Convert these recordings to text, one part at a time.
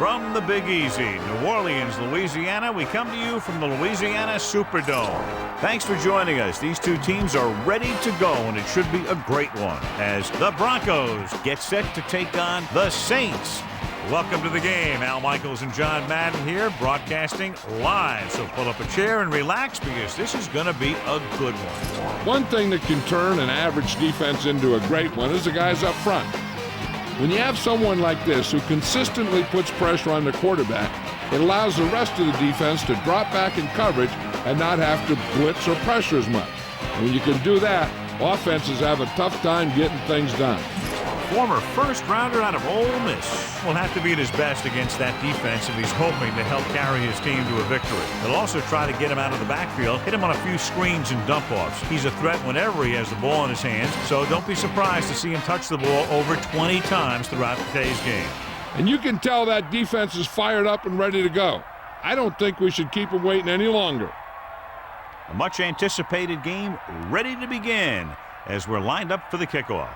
From the Big Easy, New Orleans, Louisiana, we come to you from the Louisiana Superdome. Thanks for joining us. These two teams are ready to go, and it should be a great one as the Broncos get set to take on the Saints. Welcome to the game. Al Michaels and John Madden here, broadcasting live. So pull up a chair and relax because this is going to be a good one. One thing that can turn an average defense into a great one is the guys up front. When you have someone like this who consistently puts pressure on the quarterback, it allows the rest of the defense to drop back in coverage and not have to blitz or pressure as much. And when you can do that, offenses have a tough time getting things done. Former first-rounder out of Ole Miss will have to be at his best against that defense if he's hoping to help carry his team to a victory. They'll also try to get him out of the backfield, hit him on a few screens and dump-offs. He's a threat whenever he has the ball in his hands, so don't be surprised to see him touch the ball over 20 times throughout today's game. And you can tell that defense is fired up and ready to go. I don't think we should keep them waiting any longer. A much-anticipated game ready to begin as we're lined up for the kickoff.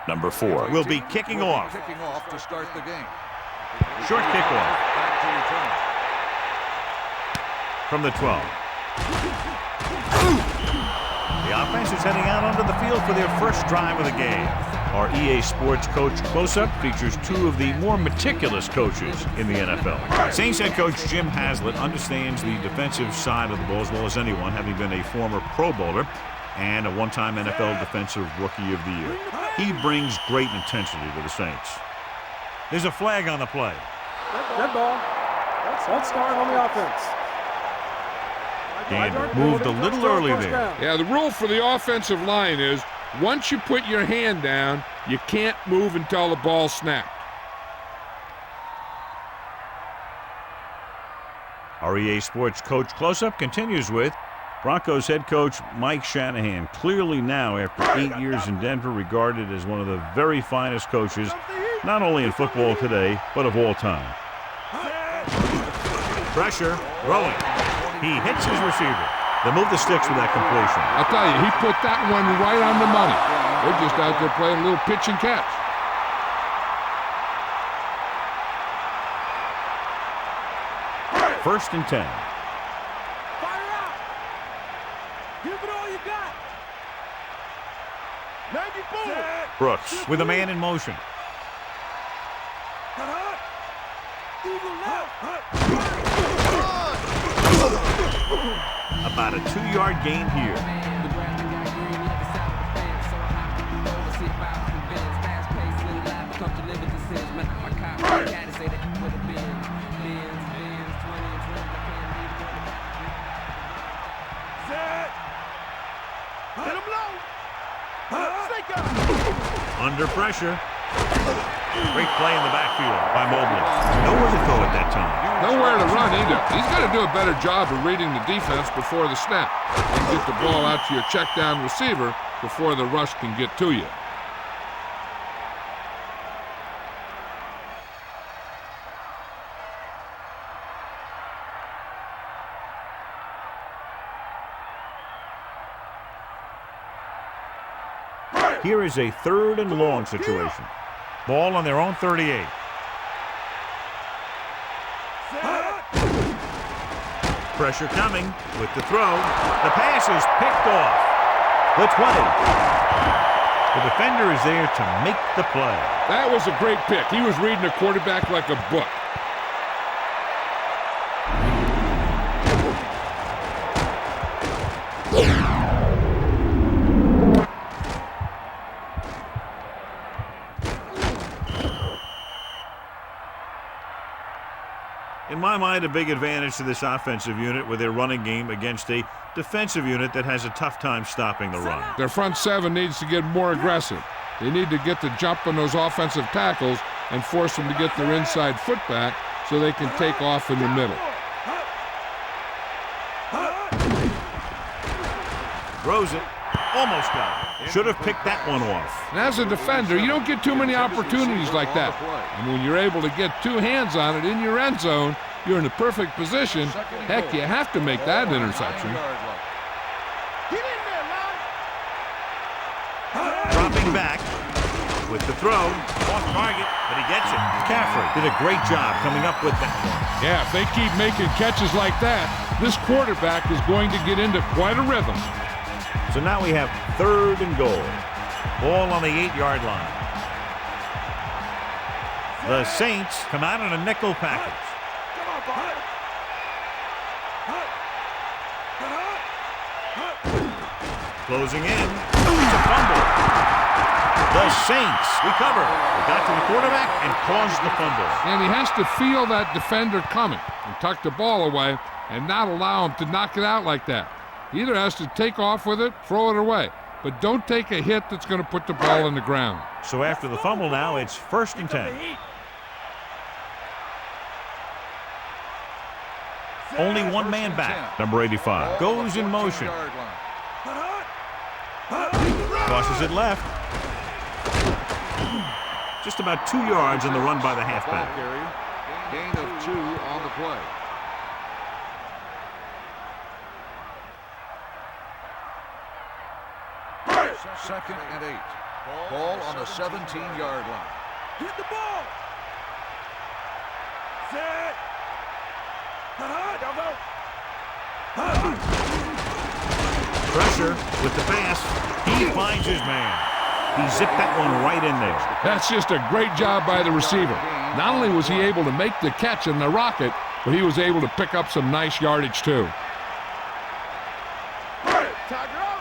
Number 4 will be kicking off. Kicking off to start the game. Short kickoff from the 12. The offense is heading out onto the field for their first drive of the game. Our EA Sports Coach Close-Up features two of the more meticulous coaches in the NFL. Saints head coach Jim Haslett understands the defensive side of the ball as well as anyone, having been a former Pro Bowler and a one-time NFL Defensive Rookie of the Year. He brings great intensity to the Saints. There's a flag on the play. Dead ball. Let's start on the offense. And moved a little early there. Yeah, the rule for the offensive line is once you put your hand down, you can't move until the ball snapped. Our EA Sports Coach Close-Up continues with Broncos head coach Mike Shanahan, clearly now after 8 years in Denver regarded as one of the very finest coaches, not only in football today, but of all time. Pressure, throwing. He hits his receiver. They move the sticks with that completion. I'll tell you, he put that one right on the money. They're just out there playing a little pitch and catch. First and 10. Give it all you got. 94. Brooks with a man in motion. About a 2-yard gain here. Under pressure. Great play in the backfield by Mobley. Nowhere to go at that time. Nowhere to run either. He's got to do a better job of reading the defense before the snap and get the ball out to your check down receiver before the rush can get to you. Here is a 3rd and long situation. Ball on their own 38. Pressure coming with the throw. The pass is picked off. The 20. The defender is there to make the play. That was a great pick. He was reading the quarterback like a book. In my mind, a big advantage to this offensive unit with their running game against a defensive unit that has a tough time stopping the run. Their front seven needs to get more aggressive. They need to get the jump on those offensive tackles and force them to get their inside foot back so they can take off in the middle. Throws it. Almost got it. Should have picked that one off. And as a defender, you don't get too many opportunities like that. And when you're able to get two hands on it in your end zone, you're in the perfect position. Heck, you have to make that interception. Dropping back with the throw. Off target, but he gets it. McCaffrey did a great job coming up with that one. Yeah, if they keep making catches like that, this quarterback is going to get into quite a rhythm. So now we have 3rd and goal. Ball on the 8-yard line. The Saints come out in a nickel package. Closing in. It's a fumble. The Saints recover. They got to the quarterback and caused the fumble. And he has to feel that defender coming and tuck the ball away and not allow him to knock it out like that. He either has to take off with it, throw it away, but don't take a hit that's going to put the ball in the ground. So after the fumble now, it's 1st and 10. Only one man back. Number 85 goes in motion. Crosses it left. Just about 2 yards in the run by the halfback. Gain of 2 on the play. Second and 8. Ball on the 17-yard line. Hit the ball. Set. Pressure with the pass. He finds his man. He zipped that one right in there. That's just a great job by the receiver. Not only was he able to make the catch in the rocket, but he was able to pick up some nice yardage too. Tiger up.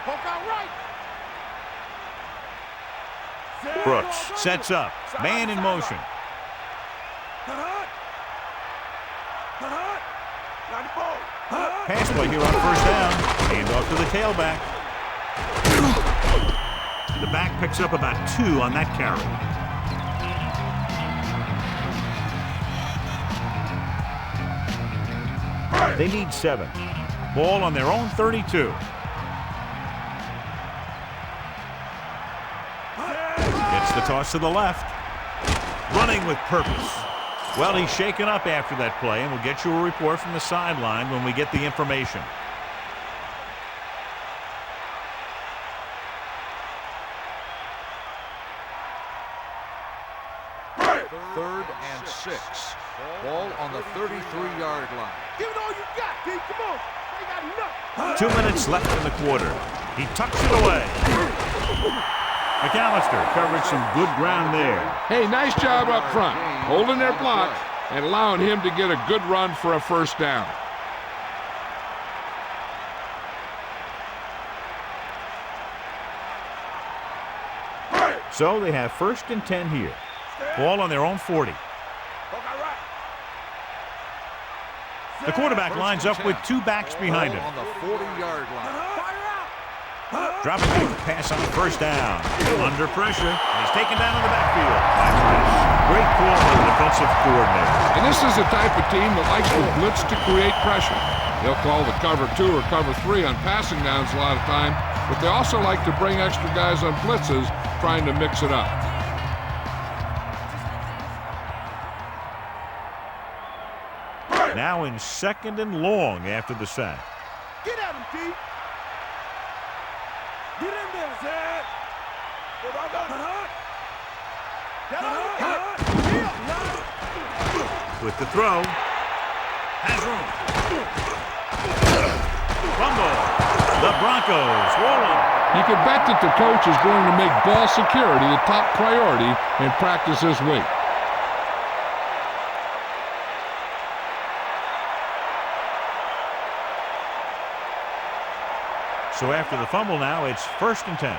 Poke out right. Brooks sets up. Man in motion. Pass play here on 1st down. Hand off to the tailback. The back picks up about 2 on that carry. They need 7. Ball on their own 32. Gets the toss to the left. Running with purpose. Well, he's shaken up after that play, and we'll get you a report from the sideline when we get the information. Third and 6. Ball on the 33-yard line. Give it all you got, D. Come on. They got enough. 2 minutes left in the quarter. He tucks it away. McAllister covered some good ground there. Hey, nice job up front, holding their block and allowing him to get a good run for a 1st down. So they have 1st and 10 here. Ball on their own 40. The quarterback lines up with 2 backs behind him. On the 40-yard line. Dropping back the pass on 1st down. Under pressure. And he's taken down in the backfield. Great call by the defensive coordinator. And this is the type of team that likes to blitz to create pressure. They'll call the cover 2 or cover 3 on passing downs a lot of time, but they also like to bring extra guys on blitzes, trying to mix it up. Now in 2nd and long after the sack. Get at him, D. Get in there, Zed. With the throw. Has room. Fumble. The Broncos roll on. You can bet that the coach is going to make ball security a top priority in practice this week. So after the fumble now, it's 1st and 10.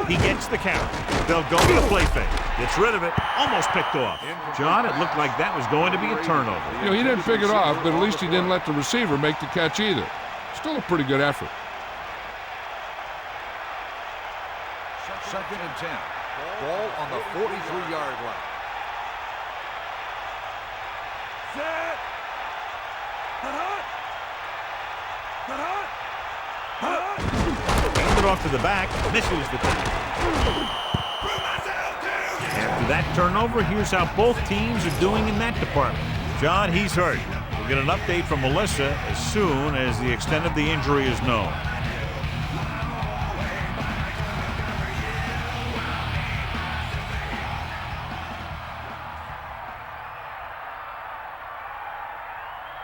He gets the count. They'll go to the play fake. Gets rid of it. Almost picked off. John, it looked like that was going to be a turnover. You know, he didn't pick it off, but at least he didn't let the receiver make the catch either. Still a pretty good effort. 2nd and 10. Ball on the 43-yard line. Hand it off to the back. Misses the tackle. After that turnover, here's how both teams are doing in that department. John, he's hurt. We'll get an update from Melissa as soon as the extent of the injury is known.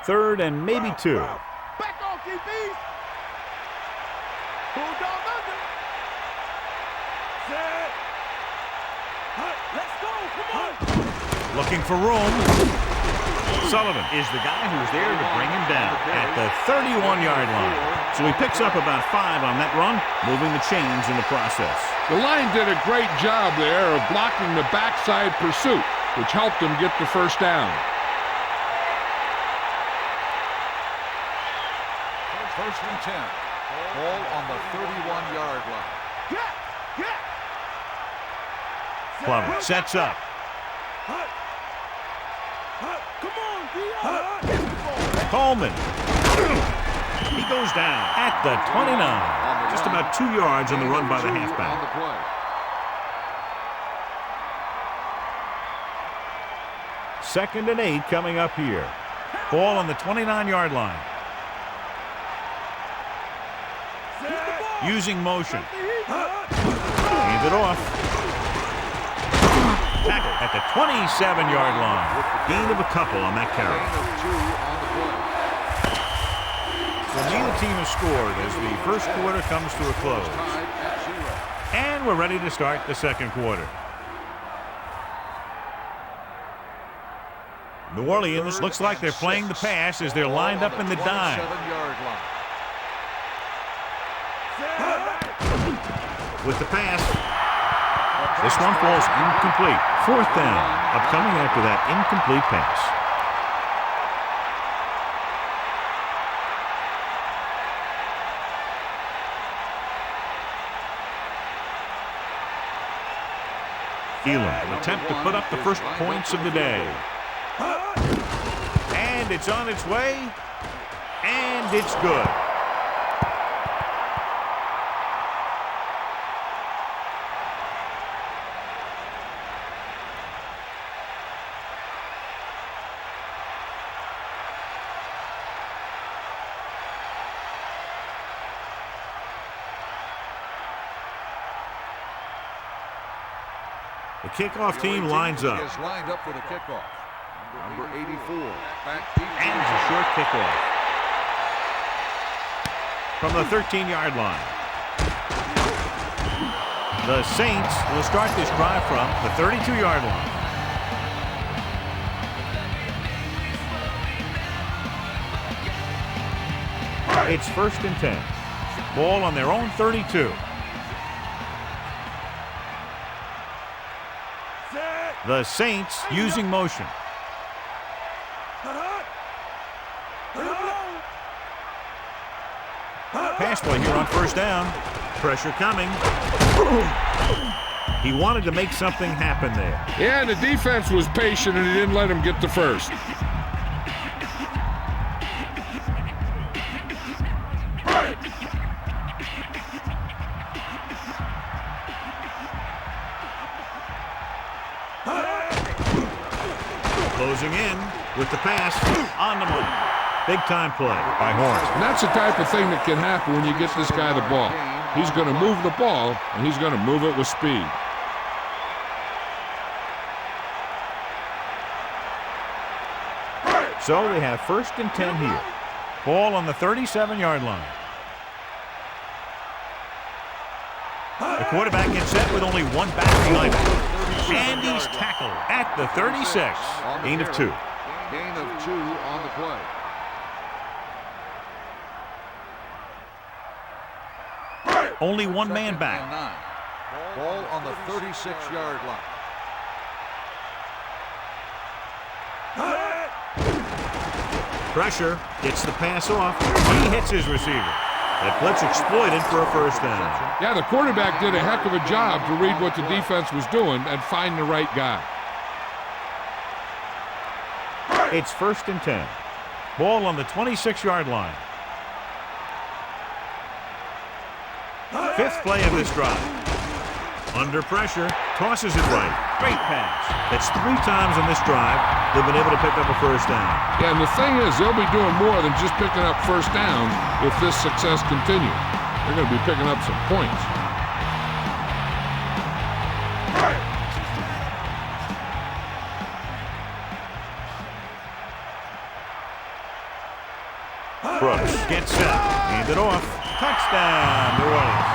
Third and maybe 2. Back off, DBs. Pull down under. Set. Let's go. Come on. Looking for room. Sullivan is the guy who's there to bring him down at the 31-yard line. So he picks up about 5 on that run, moving the chains in the process. The line did a great job there of blocking the backside pursuit, which helped him get the first down. First and 10. Ball on the 31-yard line. Plummer sets up. Come on, Dion. Coleman. He goes down at the 29. Just about 2 yards on the run by the halfback. Second and 8 coming up here. Ball on the 29-yard line. Using motion. Hands it off. Tackle at the 27-yard line. Gain of a couple on that carry. So neither team has scored as the first quarter comes to a close. And we're ready to start the second quarter. New Orleans looks like they're playing the pass as they're lined up in the dime. With the pass. This one falls incomplete. Fourth down, upcoming after that incomplete pass. Elam will attempt to put up the first points of the day. And it's on its way. And it's good. The kickoff team lines up. Is lined up for the kickoff. Number 84. And it's a short kickoff. From the 13-yard line. The Saints will start this drive from the 32-yard line. It's first and 10. Ball on their own 32. The Saints using motion. Pass play here on first down. Pressure coming. He wanted to make something happen there. Yeah, the defense was patient and he didn't let him get the first. Closing in with the pass on the move. Big time play by Horn. And that's the type of thing that can happen when you get this guy the ball. He's going to move the ball, and he's going to move it with speed. So they have first and 10 here. Ball on the 37-yard line. The quarterback gets set with only one back behind him. And he's tackled at the 36. Gain of 2. Gain of 2 on the play. Only one man back. Ball on the 36-yard line. Pressure gets the pass off. He hits his receiver. That blitz exploited for a first down. Yeah, the quarterback did a heck of a job to read what the defense was doing and find the right guy. It's first and 10. Ball on the 26-yard line. Fifth play of this drive. Under pressure, tosses it right. Great pass. That's 3 times on this drive they've been able to pick up a first down. Yeah, and the thing is, they'll be doing more than just picking up first downs if this success continues. They're going to be picking up some points. Brooks gets set. Hand it off. Touchdown, New Orleans.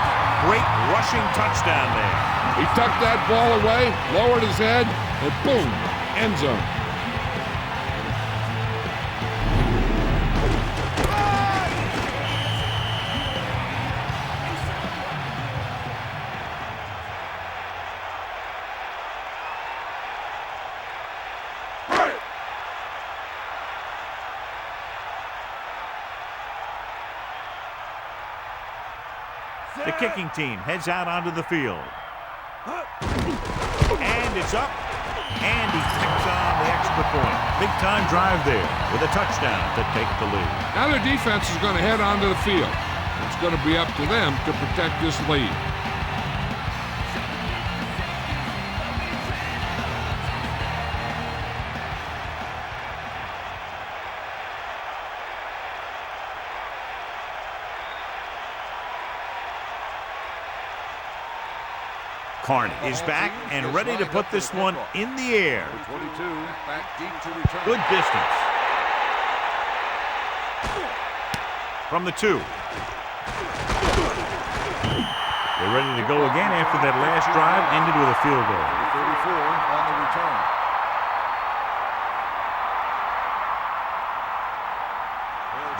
Great rushing touchdown there. He tucked that ball away, lowered his head, and boom, end zone. The kicking team heads out onto the field. And it's up. And he picks on the extra point. Big time drive there with a touchdown to take the lead. Now their defense is going to head onto the field. It's going to be up to them to protect this lead. Carney is back and ready to put this one in the air. 22, back deep to return. Good distance. From the 2. They're ready to go again after that last drive ended with a field goal. 34 on the return.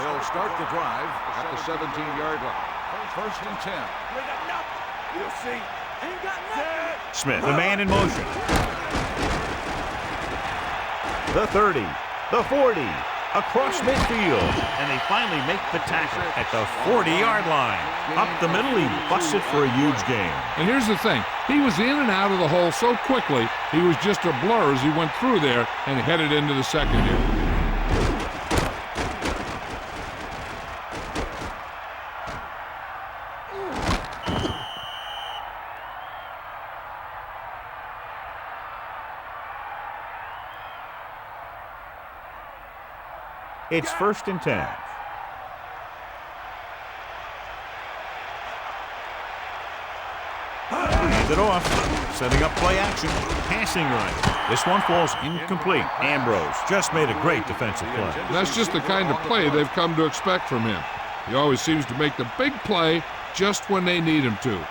They'll start the drive at the 17-yard line. First and 10. You'll see. Smith, the man in motion. The 30, the 40, across midfield, and they finally make the tackle at the 40-yard line. Up the middle, he busts it for a huge gain. And here's the thing. He was in and out of the hole so quickly, he was just a blur as he went through there and headed into the secondary. It's first and 10. Hand it off. Setting up play action. Passing right. This one falls incomplete. Ambrose just made a great defensive play. That's just the kind of play they've come to expect from him. He always seems to make the big play just when they need him to.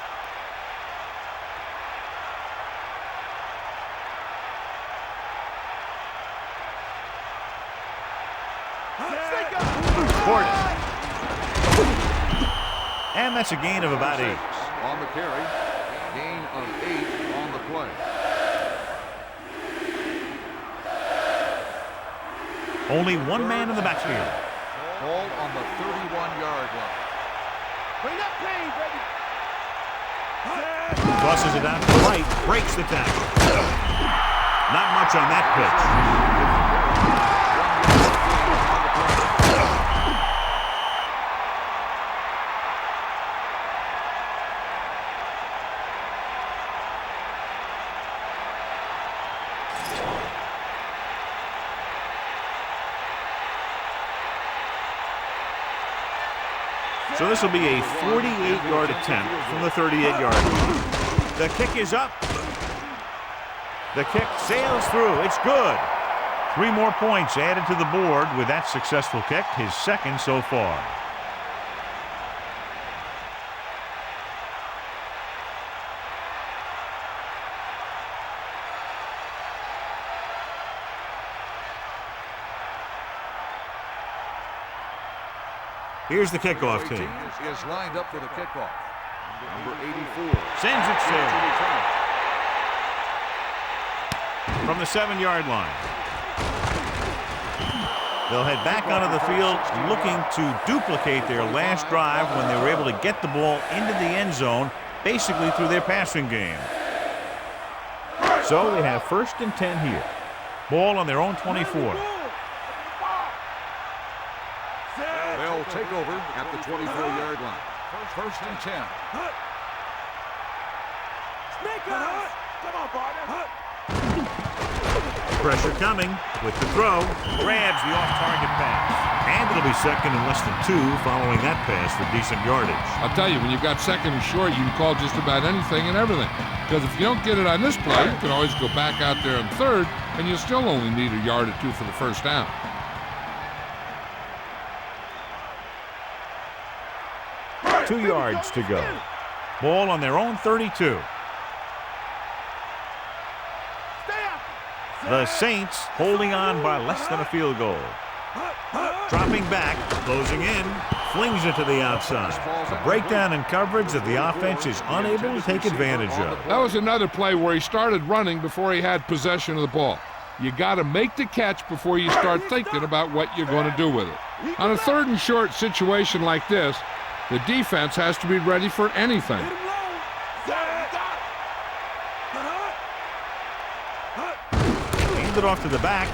And that's a gain of about 8. On the carry, gain of 8 on the play. Only one man in the backfield. Ball on the 31-yard line. Bring that pain, baby. Tosses it out to the right, breaks the tackle. Not much on that pitch. So this will be a 48-yard attempt from the 38-yard line. The kick is up. The kick sails through. It's good. 3 more points added to the board with that successful kick, his second so far. Here's the kickoff team. Is lined up for the kickoff. Number 84. Sends it sailing. From the 7-yard line. They'll head back onto the field looking to duplicate their last drive when they were able to get the ball into the end zone, basically through their passing game. So they have first and 10 here. Ball on their own 24. They'll take over at the 24-yard line. First and 10. Come on, partner. Pressure coming with the throw. Grabs the off-target pass. And it'll be second and less than 2 following that pass for decent yardage. I'll tell you, when you've got second and short, you can call just about anything and everything. Because if you don't get it on this play, you can always go back out there on third, and you still only need a yard or 2 for the first down. Two yards to go. Ball on their own 32. The Saints holding on by less than a field goal. Dropping back, closing in, flings it to the outside. A breakdown in coverage that the offense is unable to take advantage of. That was another play where he started running before he had possession of the ball. You got to make the catch before you start thinking about what you're going to do with it. On a third and short situation like this, the defense has to be ready for anything. It off to the back.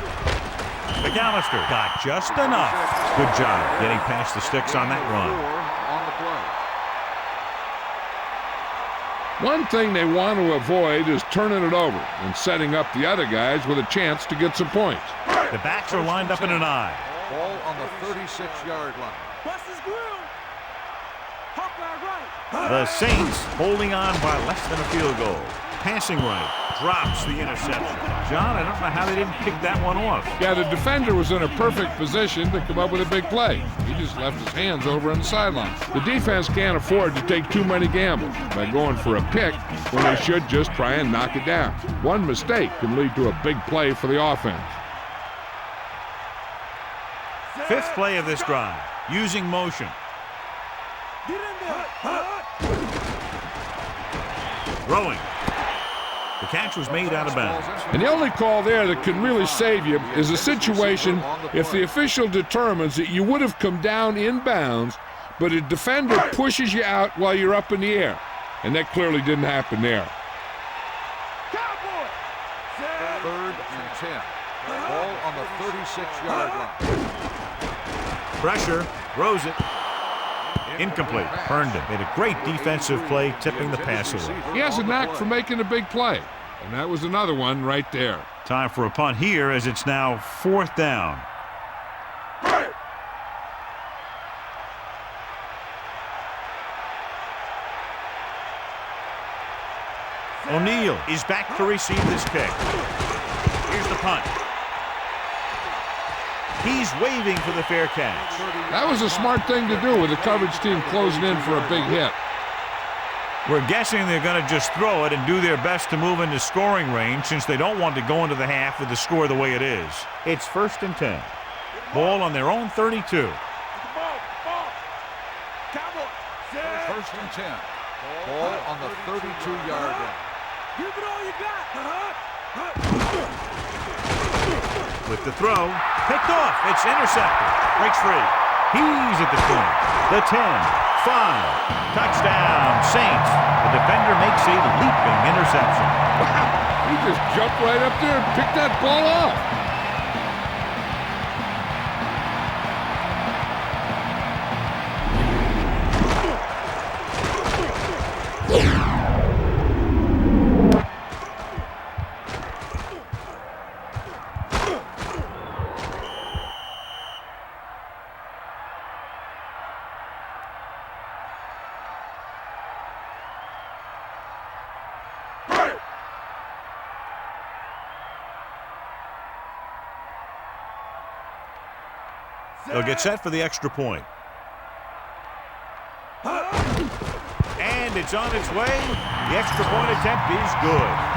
McAllister got just enough. Good job getting past the sticks on that run. One thing they want to avoid is turning it over and setting up the other guys with a chance to get some points. The backs are lined up in an I. Ball on the 36-yard line. Bust his grill. Hawkeye right. The Saints holding on by less than a field goal. Passing right. Drops the interception. John, I don't know how they didn't pick that one off. Yeah, the defender was in a perfect position to come up with a big play. He just left his hands over on the sideline. The defense can't afford to take too many gambles by going for a pick when they should just try and knock it down. One mistake can lead to a big play for the offense. Fifth play of this drive, using motion. Get in there. Throwing. The catch was made out of bounds. And the only call there that can really save you is a situation if the official determines that you would have come down in bounds, but a defender pushes you out while you're up in the air. And that clearly didn't happen there. Third and 10. Ball on the 36-yard line. Pressure. Throws it. Incomplete. Herndon made a great defensive play, tipping the pass away. He has a knack for making a big play, and that was another one right there. Time for a punt here as it's now 4th down. O'Neal is back to receive this kick. Here's the punt. He's waving for the fair catch. That was a smart thing to do with the coverage team closing in for a big hit. We're guessing they're going to just throw it and do their best to move into scoring range since they don't want to go into the half with the score the way it is. It's 1st and 10. Ball on their own 32. First and 10. Ball on the 32-yard line. Give it all you got. With the throw, picked off. It's intercepted. Breaks free. He's at the 20. The 10. 5. Touchdown, Saints. The defender makes a leaping interception. Wow, he just jumped right up there and picked that ball off. They'll get set for the extra point. And it's on its way. The extra point attempt is good.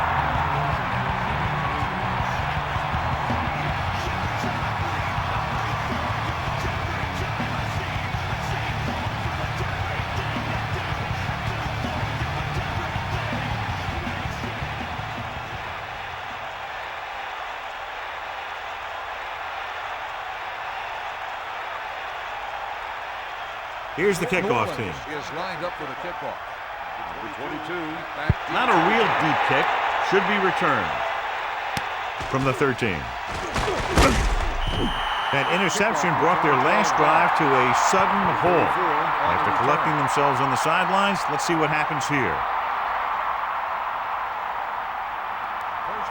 Here's the kickoff team. Is lined up for the kickoff. Number 22, back deep. Not a real deep kick. Should be returned from the 13. That interception brought their last drive to a sudden halt. After collecting themselves on the sidelines, let's see what happens here.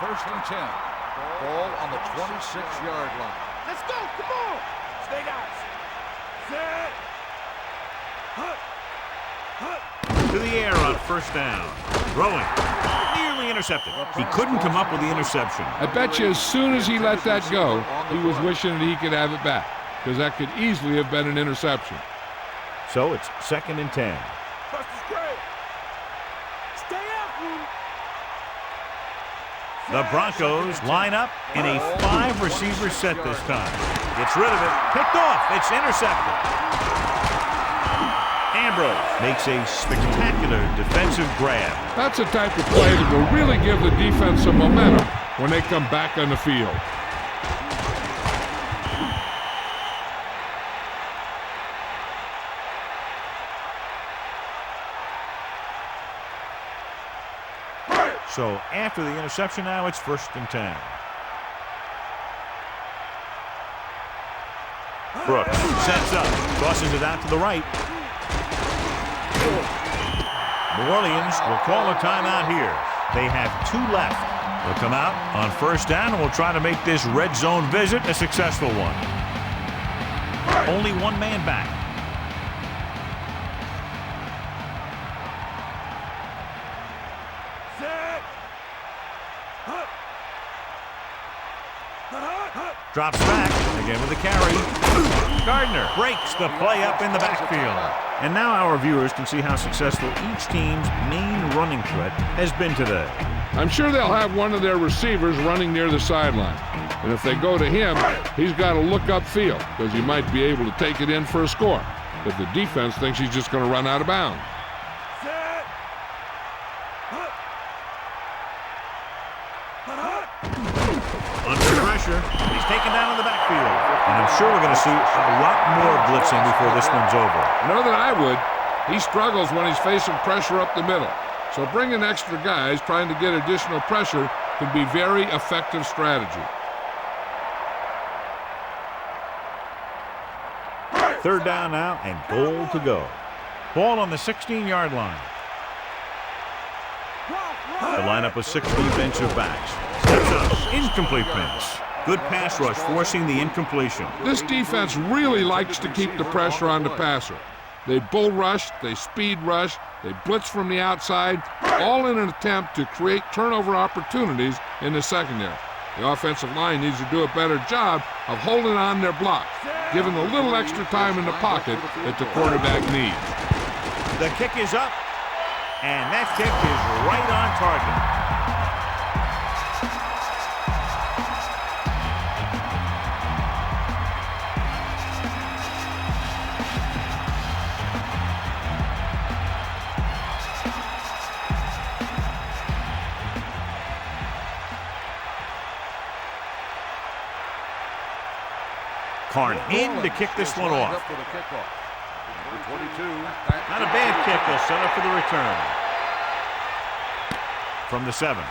First and 10. Ball on the 26-yard line. Let's go. Come on. Stay guys. Set. To the air on first down. Throwing. Nearly intercepted. He couldn't come up with the interception. I bet you as soon as he let that go, he was wishing that he could have it back, because that could easily have been an interception. So it's 2nd and 10. Trust is great. Stay out, Rudy. The Broncos line up in a 5-receiver set this time. Gets rid of it. Picked off. It's intercepted. Ambrose makes a spectacular defensive grab. That's a type of play that will really give the defense some momentum when they come back on the field. So after the interception now, it's 1st and 10. Brooks sets up, tosses it out to the right. New Orleans will call a timeout here. They have 2 left. They'll come out on first down and will try to make this red zone visit a successful one. Only one man back. Drops back, again with the carry. Gardner breaks the play up in the backfield. And now our viewers can see how successful each team's main running threat has been today. I'm sure they'll have one of their receivers running near the sideline. And if they go to him, he's got to look upfield, because he might be able to take it in for a score if the defense thinks he's just going to run out of bounds. Under pressure, he's taken down in the backfield. And I'm sure we're going to see a lot more blitzing before this one's over. More than I would. He struggles when he's facing pressure up the middle. So bringing extra guys trying to get additional pressure can be very effective strategy. 3rd down now and goal to go. Ball on the 16-yard line. The lineup of 6 defensive backs. Steps up, incomplete pass. Good pass rush, forcing the incompletion. This defense really likes to keep the pressure on the passer. They bull rush, they speed rush, they blitz from the outside, all in an attempt to create turnover opportunities in the secondary. The offensive line needs to do a better job of holding on their block, giving a little extra time in the pocket that the quarterback needs. The kick is up, and that kick is right on target. Karn in to kick this one off. Not a bad kick. They'll set up for the return. From the 7.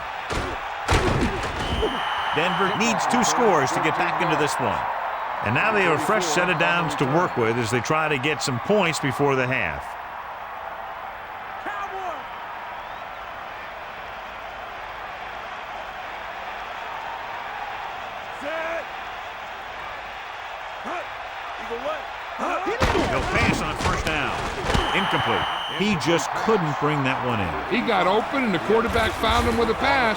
Denver needs 2 scores to get back into this one. And now they have a fresh set of downs to work with as they try to get some points before the half. He'll pass on first down. Incomplete. He just couldn't bring that one in. He got open and the quarterback found him with a pass.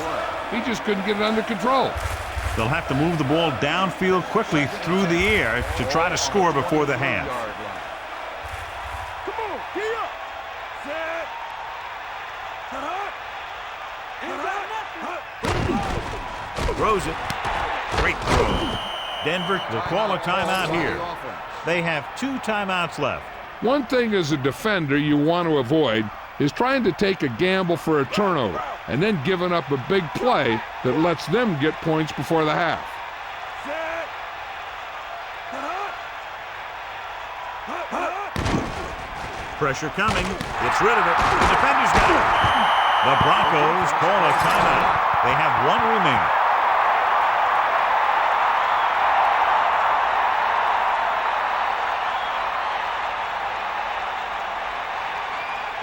He just couldn't get it under control. They'll have to move the ball downfield quickly through the air to try to score before the half. Come on, get up. Set. Throws it. Great throw. Denver will call a timeout here. They have 2 timeouts left. One thing as a defender you want to avoid is trying to take a gamble for a turnover and then giving up a big play that lets them get points before the half. Pressure coming. Gets rid of it. The defender's got it. The Broncos call a timeout. They have 1 remaining.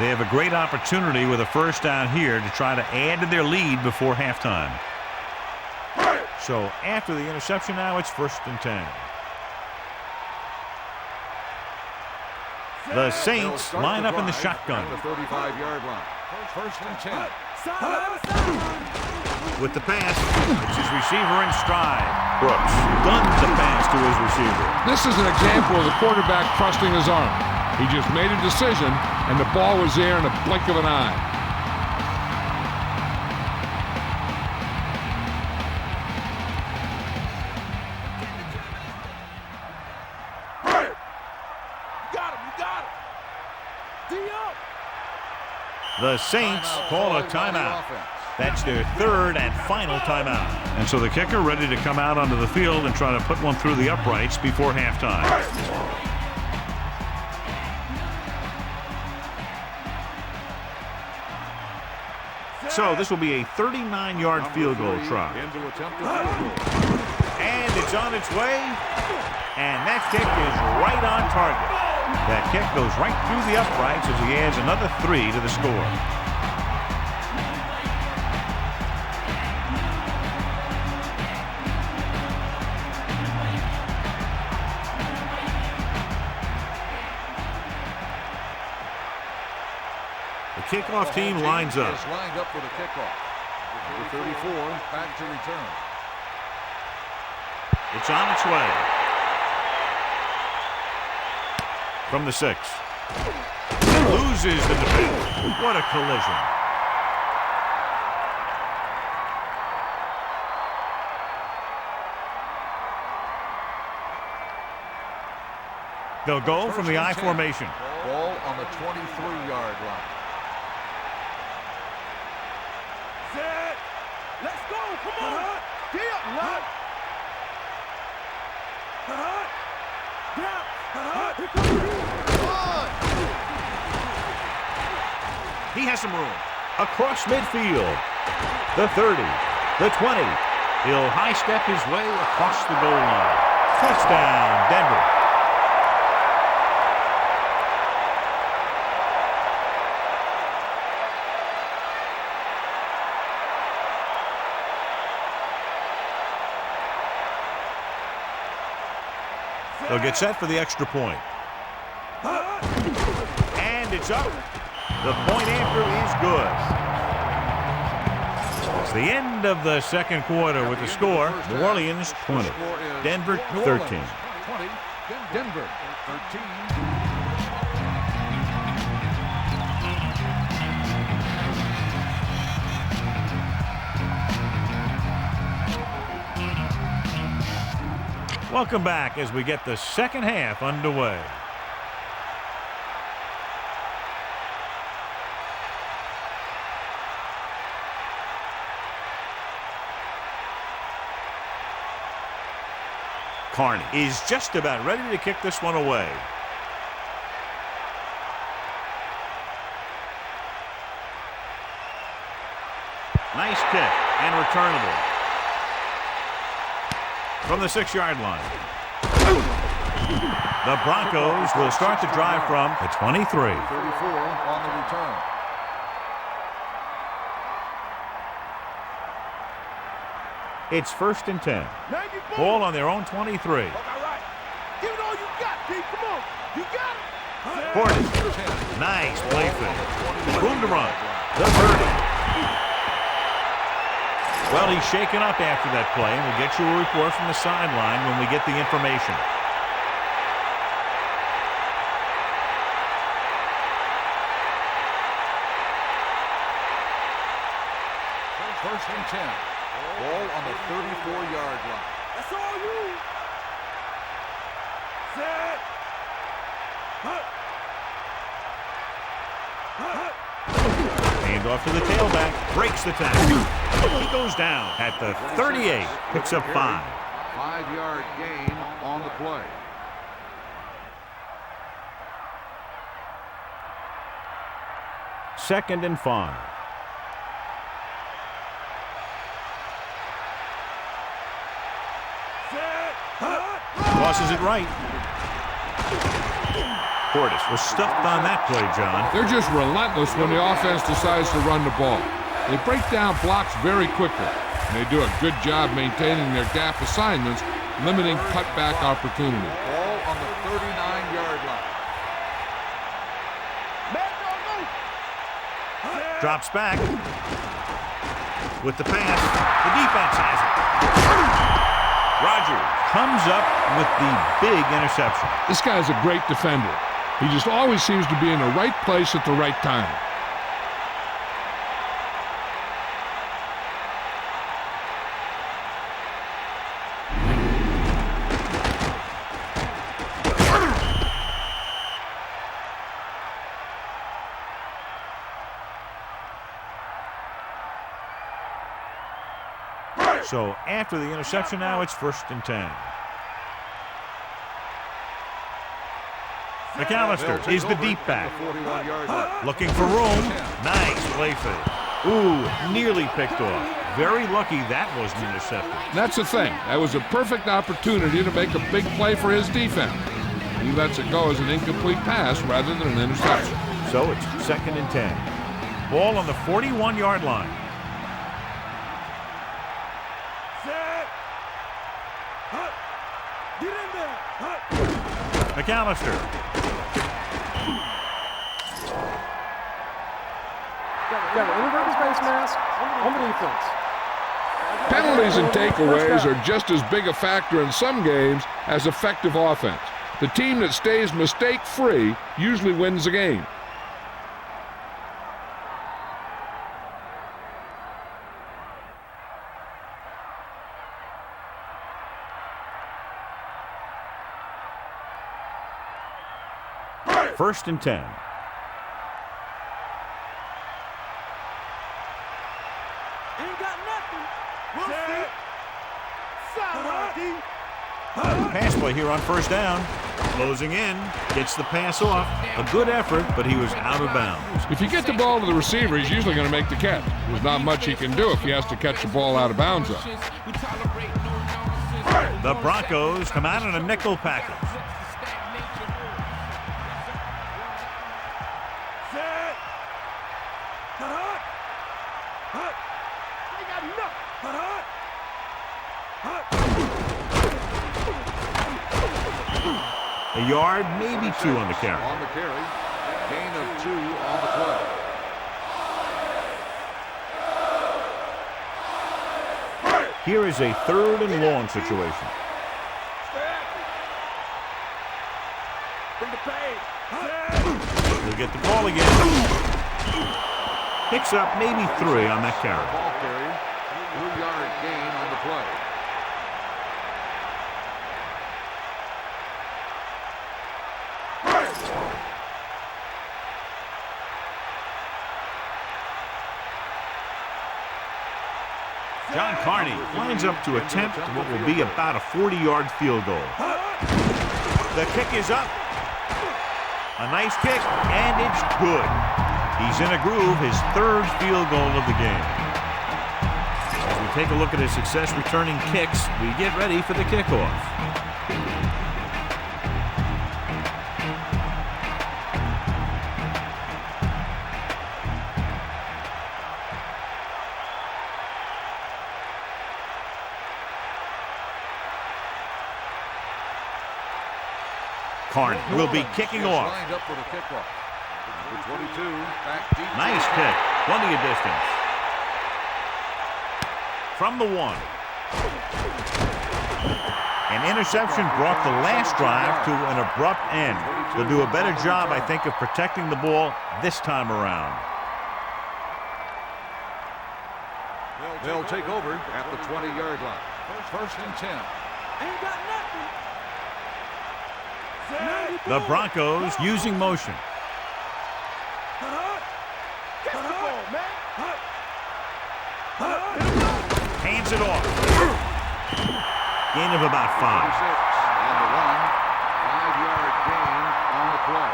They have a great opportunity with a first down here to try to add to their lead before halftime. So after the interception now, it's 1st and 10. The Saints line up in the shotgun. The 35-yard line. 1st and 10. With the pass, it's his receiver in stride. Brooks guns the pass to his receiver. This is an example of the quarterback trusting his arm. He just made a decision, and the ball was there in a blink of an eye. The Saints call a timeout. That's their 3rd and final timeout. And so the kicker ready to come out onto the field and try to put one through the uprights before halftime. So this will be a 39-yard field goal try. And it's on its way. And that kick is right on target. That kick goes right through the uprights as he adds another 3 to the score. The kickoff team lines up. Is lined up for the kickoff. Number 34 back to return. It's on its way. From the 6. Loses the defense. What a collision. They'll go from the I formation. Ball on the 23-yard line. Set. Let's go. Come on. Get up. He has some room. Across midfield. The 30. The 20. He'll high step his way across the goal line. Touchdown, Denver. They'll get set for the extra point. And it's up. The point after is good. It's the end of the second quarter with the score, New Orleans 20, Denver 13. 20, Denver 13. Welcome back as we get the second half underway. Carney is just about ready to kick this one away. Nice kick and returnable. From the 6-yard line. The Broncos will start the drive from the 23. 34 on the return. It's 1st and 10. Ball on their own 23. Give it all you got, Pete. Come on. You got it. Horton. Nice play fake. Room to run. The 30. Well, he's shaken up after that play, and we'll get you a report from the sideline when we get the information. First and 10. Ball on the 34-yard line. That's all you. Set. Hand off to the tailback. Breaks the tackle. He goes down at the 38. Picks up 5. 5-yard gain on the play. Second and 5. Tosses it right. Portis was stuffed on that play, John. They're just relentless when the offense decides to run the ball. They break down blocks very quickly, and they do a good job maintaining their gap assignments, limiting cutback opportunity. Ball on the 39-yard line. Drops back with the pass. The defense has it. Rodgers comes up with the big interception. This guy's a great defender. He just always seems to be in the right place at the right time. So after the interception now, it's 1st and 10. McAllister is the deep back. Looking for room. Nice play fake. Ooh, nearly picked off. Very lucky that wasn't intercepted. That's the thing. That was a perfect opportunity to make a big play for his defense. He lets it go as an incomplete pass rather than an interception. So it's 2nd and 10. Ball on the 41-yard line. McAllister. Invert his face mask on the defense. Penalties and takeaways are just as big a factor in some games as effective offense. The team that stays mistake-free usually wins the game. First and 10. Ain't got nothing. We'll see. Pass play here on 1st down. Closing in. Gets the pass off. A good effort, but he was out of bounds. If you get the ball to the receiver, he's usually going to make the catch. There's not much he can do if he has to catch the ball out of bounds. The Broncos come out in a nickel package. A yard, maybe 2 on the carry. On the carry, gain of 2 on the play. Here is a 3rd and long situation. He'll get the ball again. Picks up maybe 3 on that carry. Ball carry, 3-yard gain on the play. John Carney lines up to attempt what will be about a 40-yard field goal. The kick is up. A nice kick, and it's good. He's in a groove, his 3rd field goal of the game. As we take a look at his success returning kicks, we get ready for the kickoff. Carney will be kicking off. Lined up for the kickoff. Number 22, back deep. Nice kick. Plenty of distance. From the 1. An interception brought the last drive to an abrupt end. They'll do a better job, I think, of protecting the ball this time around. They'll take over at the 20-yard line. 1st and 10. Ain't got nothing. The Broncos using motion. Hands it off. Gain of about 5. On the run, 5-yard gain on the play.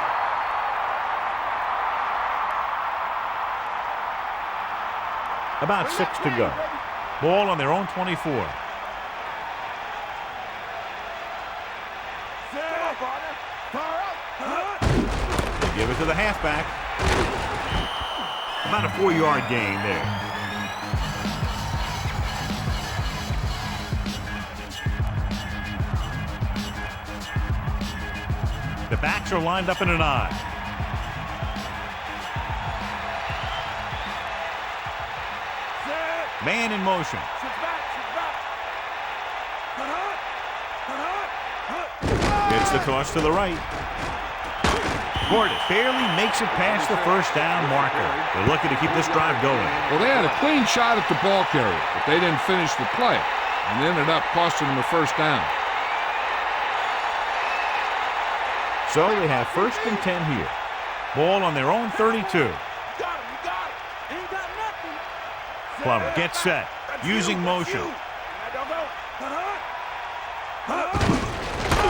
About 6 to go. Ball on their own 24. to the halfback. About a 4-yard gain there. The backs are lined up in an I. Man in motion. Gets the toss to the right. Gordon barely makes it past the first down marker. They're looking to keep this drive going. Well, they had a clean shot at the ball carrier, but they didn't finish the play and ended up costing them a first down. So they have 1st and 10 here. Ball on their own 32. Plummer gets set, using motion.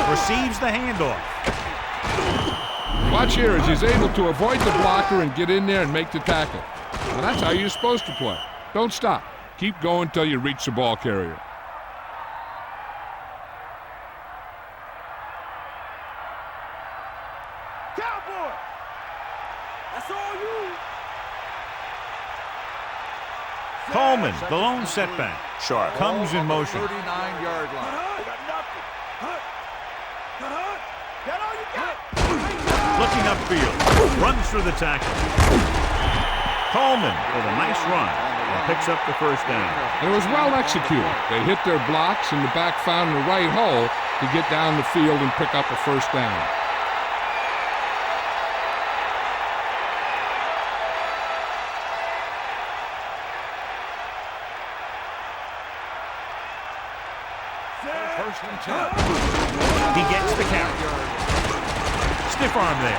Receives the handoff. Watch here as he's able to avoid the blocker and get in there and make the tackle. Now that's how you're supposed to play. Don't stop. Keep going until you reach the ball carrier. Cowboy! That's all you! Coleman, the lone setback. Sharp comes in motion. 39-yard line. Looking upfield, runs through the tackle. Coleman with a nice run and picks up the first down. And it was well executed. They hit their blocks and the back found the right hole to get down the field and pick up a first down. First and 10. He gets the carry. Stiff arm there.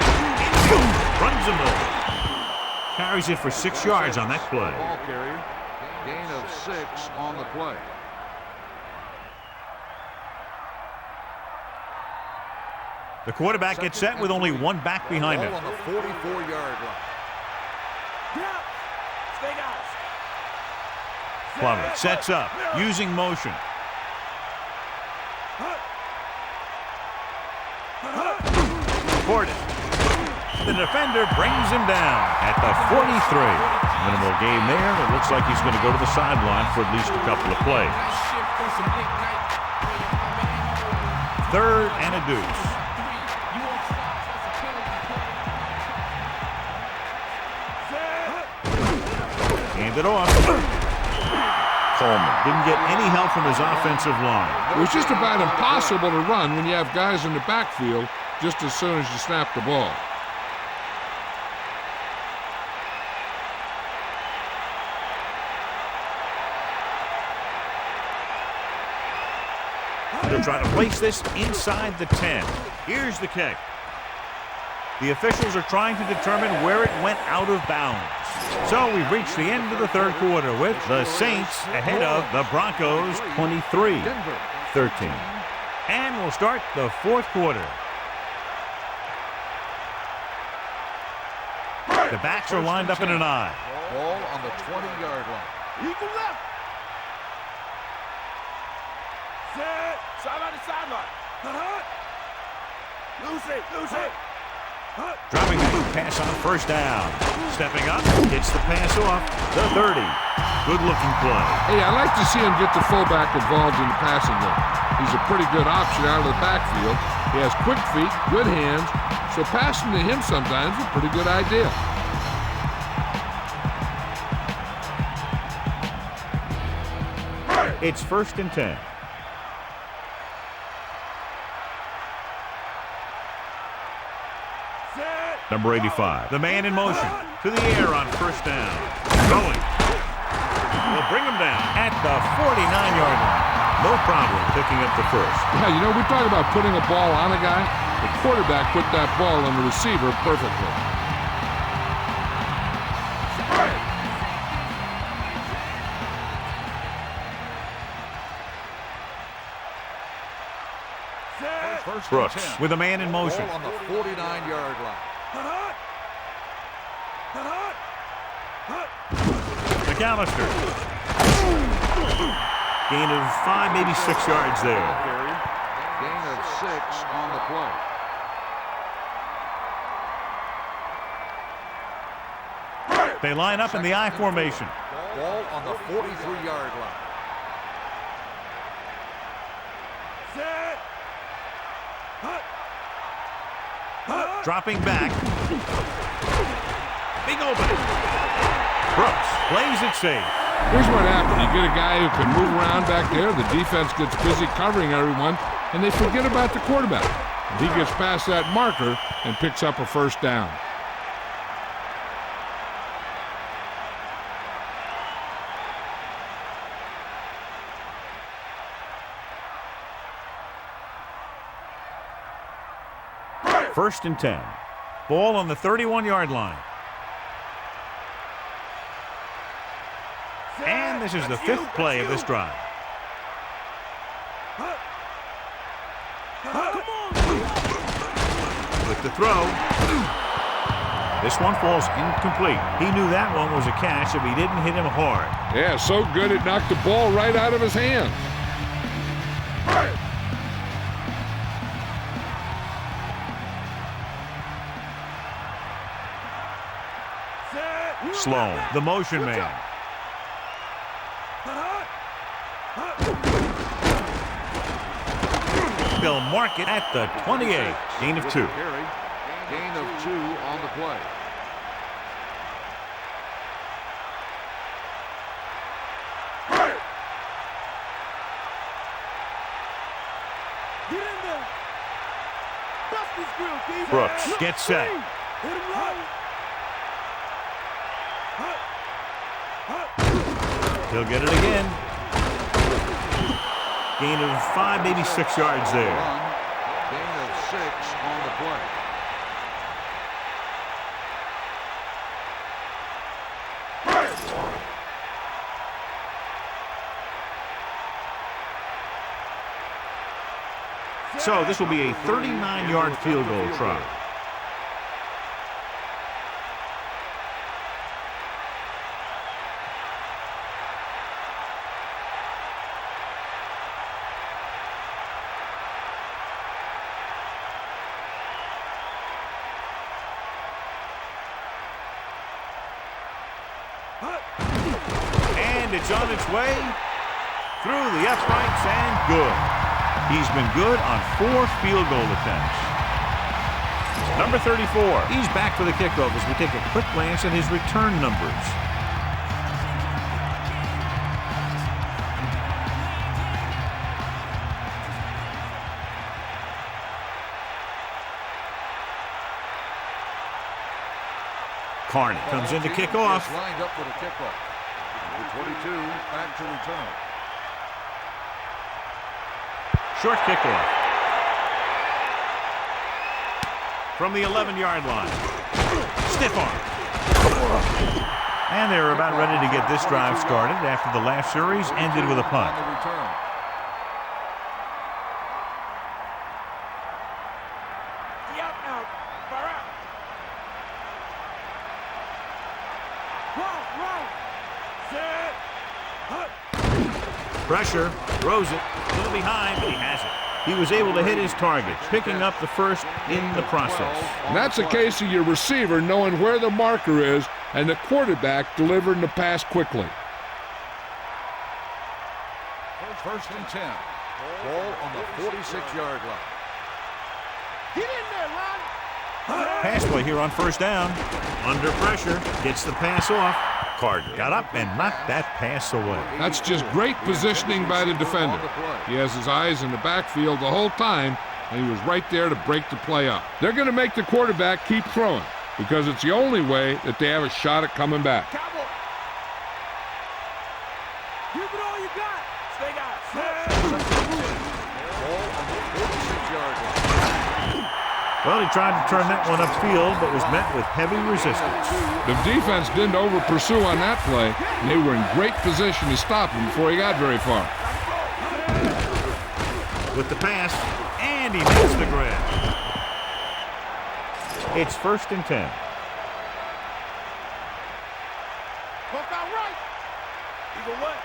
Runs him over. Carries it for 6 yards on that play. Ball carrier. Gain of 6 on the play. The quarterback gets set with only one back behind him. Ball on the 44-yard line. Plummer sets up, using motion. Gordon. The defender brings him down at the 43. Minimal gain there. It looks like he's going to go to the sideline for at least a couple of plays. 3rd and a deuce. Hand it off. Coleman didn't get any help from his offensive line. It was just about impossible to run when you have guys in the backfield just as soon as you snap the ball. They're trying to place this inside the 10. Here's the kick. The officials are trying to determine where it went out of bounds. So we've reached the end of the 3rd quarter with the Saints ahead of the Broncos 23-13. And we'll start the 4th quarter. The backs are lined up in an I. Ball on the 20-yard line. Eagle left. Set. Sideline to sideline. Loose it. Dropping back to pass on 1st down. Stepping up, gets the pass off. The 30. Good-looking play. Hey, I like to see him get the fullback involved in the passing game. He's a pretty good option out of the backfield. He has quick feet, good hands, so passing to him sometimes is a pretty good idea. It's 1st and 10. Number 85, the man in motion. To the air on 1st down. Going. Will bring him down at the 49-yard line. No problem picking up the first. Yeah, you know, we talk about putting a ball on a guy. The quarterback put that ball on the receiver perfectly. Brooks with a man in motion. Ball on the 49-yard line. McAllister. Gain of 5, maybe 6 yards there. Gain of 6 on the play. They line up in the I formation. Ball on the 43-yard line. Set. Dropping back. Big opening. Brooks plays it safe. Here's what happened. You get a guy who can move around back there. The defense gets busy covering everyone, and they forget about the quarterback. He gets past that marker and picks up a first down. First and 10. Ball on the 31-yard line. And this is the fifth play of this drive. With the throw. This one falls incomplete. He knew that one was a catch if he didn't hit him hard. Yeah, so good it knocked the ball right out of his hands. Sloan, the motion man. They'll mark it at the 28. Gain of 2. Gain of 2 on the play. Get in there. Bust his grill, D. Brooks gets set. Hit him right. He'll get it again. Gain of 5, maybe 6 yards there. Gain of 6 on the play. So this will be a 39-yard field goal try. And it's on its way through the uprights and good. He's been good on 4 field goal attempts. Number 34, he's back for the kickoff as we take a quick glance at his return numbers. Carney comes in to kick off. Lined up for the kickoff. Number 22 back to return. Short kickoff. From the 11-yard line. Stiff arm. And they're about ready to get this drive started after the last series ended with a punt. On the return. Pressure, throws it, a little behind, but he has it. He was able to hit his target, picking up the first in the process. And that's a case of your receiver knowing where the marker is and the quarterback delivering the pass quickly. First and 10. Ball on the 46-yard line. Get in there, Ron. Pass play here on first down. Under pressure, gets the pass off. Carter got up and knocked that pass away. That's just great positioning by the defender. He has his eyes in the backfield the whole time, and he was right there to break the play up. They're going to make the quarterback keep throwing because it's the only way that they have a shot at coming back. Cowboy. Give it all you got. Stay out. Ball on the 46-yard line. Well, he tried to turn that one upfield, but was met with heavy resistance. The defense didn't over-pursue on that play, and they were in great position to stop him before he got very far. With the pass, and he makes the grab. It's first and 10. Hook out right. Eagle what?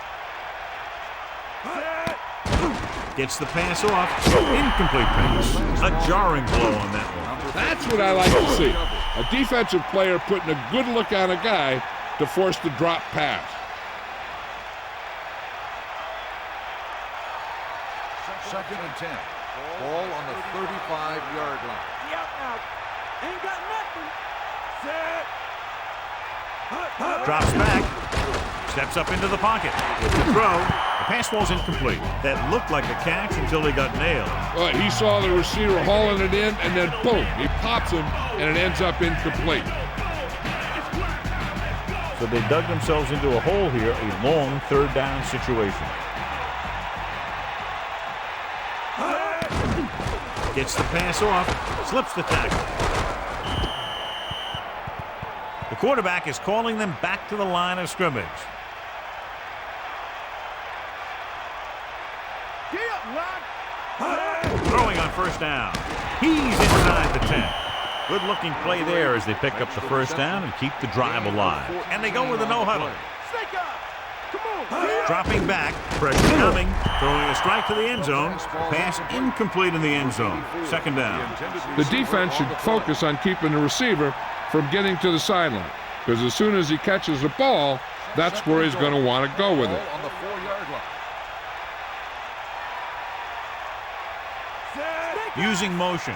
Gets the pass off. Incomplete pass. A jarring blow on that one. That's what I like to see. A defensive player putting a good look on a guy to force the drop pass. Second and 10. Ball on the 35-yard line. Yep, out. Ain't got nothing. Set. Drops back. Steps up into the pocket. With the throw. The pass falls incomplete. That looked like a catch until he got nailed. Well, he saw the receiver hauling it in, and then boom, he pops him, and it ends up incomplete. So they dug themselves into a hole here, a long third down situation. Gets the pass off, slips the tackle. The quarterback is calling them back to the line of scrimmage. Throwing on first down. He's inside the 10. Good looking play there as they pick up the first down and keep the drive alive. And they go with a no-huddle. Dropping back, pressure coming, throwing a strike to the end zone. Pass incomplete in the end zone. Second down. The defense should focus on keeping the receiver from getting to the sideline, because as soon as he catches the ball, that's where he's going to want to go with it. On the 4-yard line. Using motion.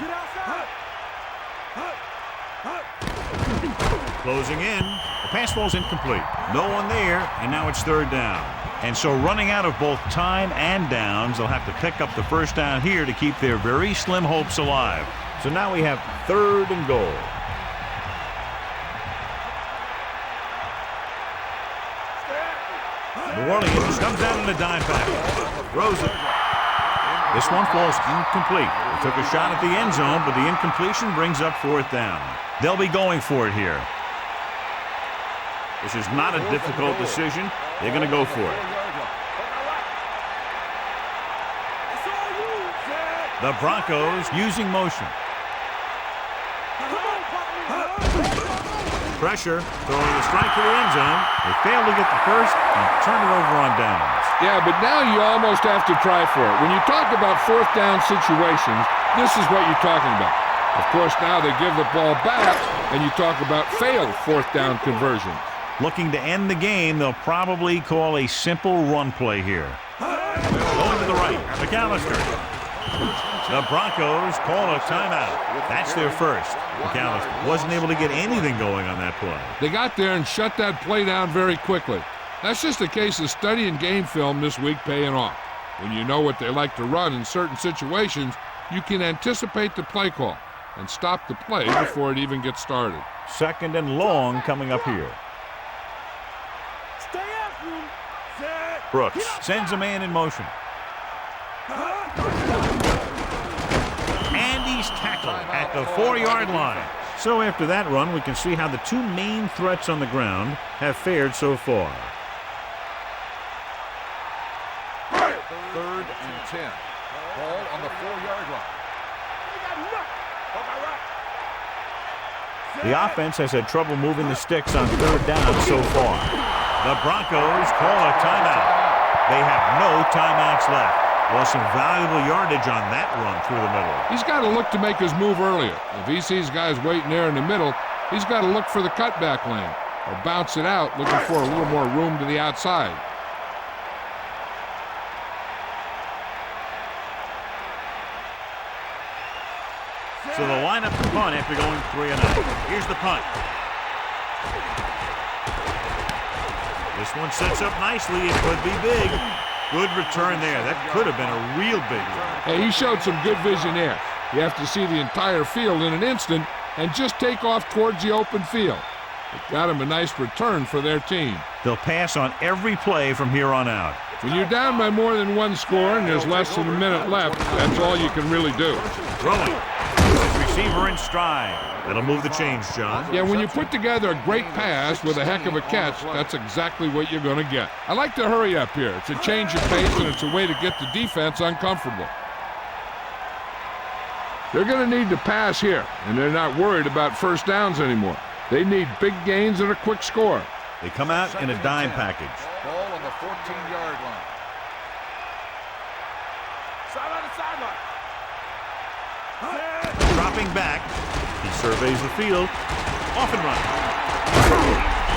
Closing in. The pass falls incomplete. No one there, and now it's third down. And so running out of both time and downs, they'll have to pick up the first down here to keep their very slim hopes alive. So now we have third and goal. New Orleans comes out in a dime package. Throws it. This one falls incomplete. They took a shot at the end zone, but the incompletion brings up fourth down. They'll be going for it here. This is not a difficult decision. They're going to go for it. The Broncos using motion. Pressure, throwing a strike to the end zone. They fail to get the first and turn it over on downs. Yeah, but now you almost have to try for it. When you talk about fourth down situations, this is what you're talking about. Of course, now they give the ball back, and you talk about failed fourth down conversions. Looking to end the game, they'll probably call a simple run play here. Going to the right, McAllister. The Broncos call a timeout. That's their first. McAllister wasn't able to get anything going on that play. They got there and shut that play down very quickly. That's just a case of studying game film this week paying off. When you know what they like to run in certain situations, you can anticipate the play call and stop the play before it even gets started. Second and long coming up here. Brooks sends a man in motion. And he's tackled at the 4-yard line. So after that run, we can see how the two main threats on the ground have fared so far. Third and 10. Ball on the 4-yard line. The offense has had trouble moving the sticks on third down so far. The Broncos call a timeout. They have no timeouts left. Lost some valuable yardage on that run through the middle. He's got to look to make his move earlier. If he sees guys waiting there in the middle, he's got to look for the cutback lane or bounce it out, looking for a little more room to the outside. So they'll line up the punt after going 3 and out. Here's the punt. This one sets up nicely. It could be big. Good return there. That could have been a real big one. Hey, he showed some good vision there. You have to see the entire field in an instant and just take off towards the open field. It got him a nice return for their team. They'll pass on every play from here on out. When you're down by more than one score and there's less than a minute left, that's all you can really do. Throwing. His receiver in stride. That'll move the chains, John. Yeah, when you put together a great pass with a heck of a catch, that's exactly what you're going to get. I like to hurry up here. It's a change of pace, and it's a way to get the defense uncomfortable. They're going to need to pass here, and they're not worried about first downs anymore. They need big gains and a quick score. They come out in a dime package. Ball on the 14-yard line. Dropping back, he surveys the field, off and running.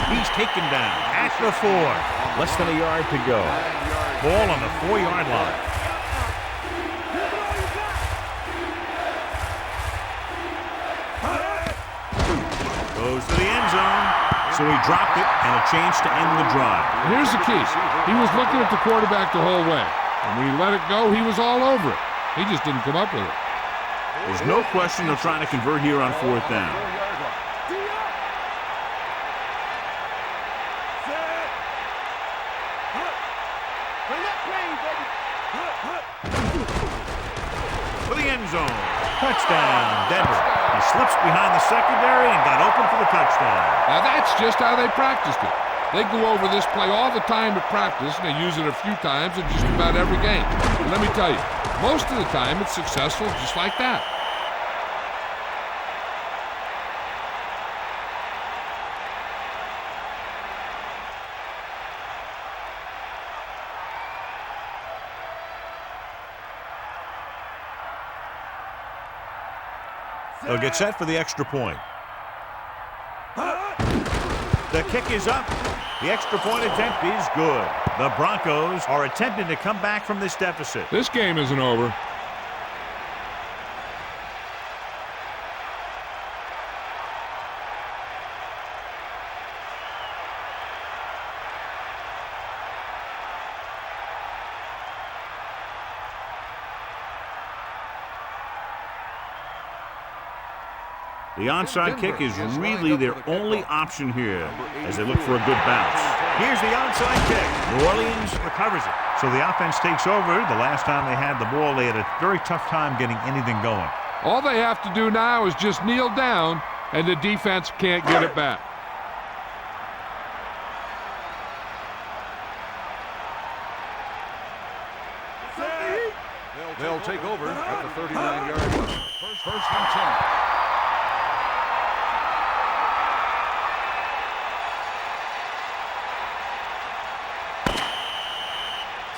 He's taken down at the 4. Less than a yard to go. Ball on the 4-yard line. Goes to the end zone. So he dropped it and a chance to end the drive. Here's the key. He was looking at the quarterback the whole way. And when he let it go, he was all over it. He just didn't come up with it. There's no question they're trying to convert here on 4th down. For the end zone. Touchdown, Denver. He slips behind the secondary and got open for the touchdown. Now that's just how they practiced it. They go over this play all the time at practice, and they use it a few times in just about every game. And let me tell you, most of the time it's successful just like that. They'll get set for the extra point. The kick is up. The extra point attempt is good. The Broncos are attempting to come back from this deficit. This game isn't over. The onside kick is really their only option here as they look for a good bounce. Here's the onside kick. New Orleans recovers it. So the offense takes over. The last time they had the ball, they had a very tough time getting anything going. All they have to do now is just kneel down, and the defense can't get it back. They'll take over at the 39-yard line. First and 10.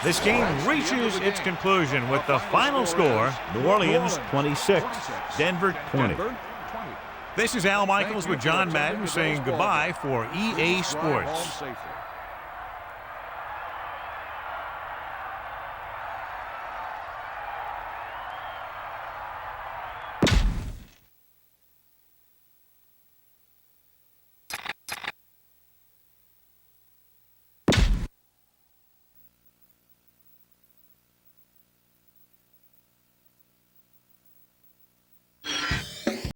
This game reaches its conclusion with the final score, New Orleans 26, Denver 20. This is Al Michaels with John Madden saying goodbye for EA Sports.